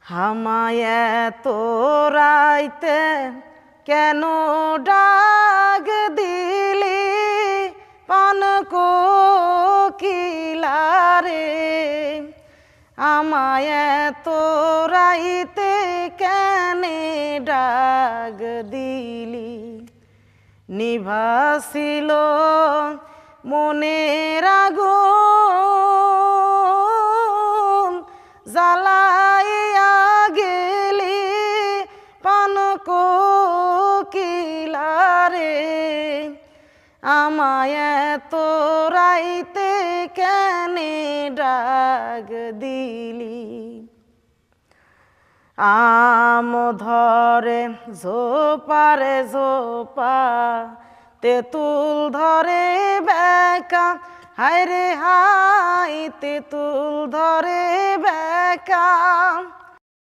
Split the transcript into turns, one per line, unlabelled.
হামায় এতো রাইতে কেন ডাক দিলি পান কোকিলারে, আমায় এতো রাইতে কেনে ডাক দিলি। নিভাছিল মনের আগুন জ্বালাইয়া গেলি পান কোকিলারে, আমায় এতো রাইতে কেনে ডাক দিলি। আম ধরে ঝোপারে ঝোপা তেঁতুল ধরে বেকা, হায় রে হায় তেঁতুল ধরে বেকা।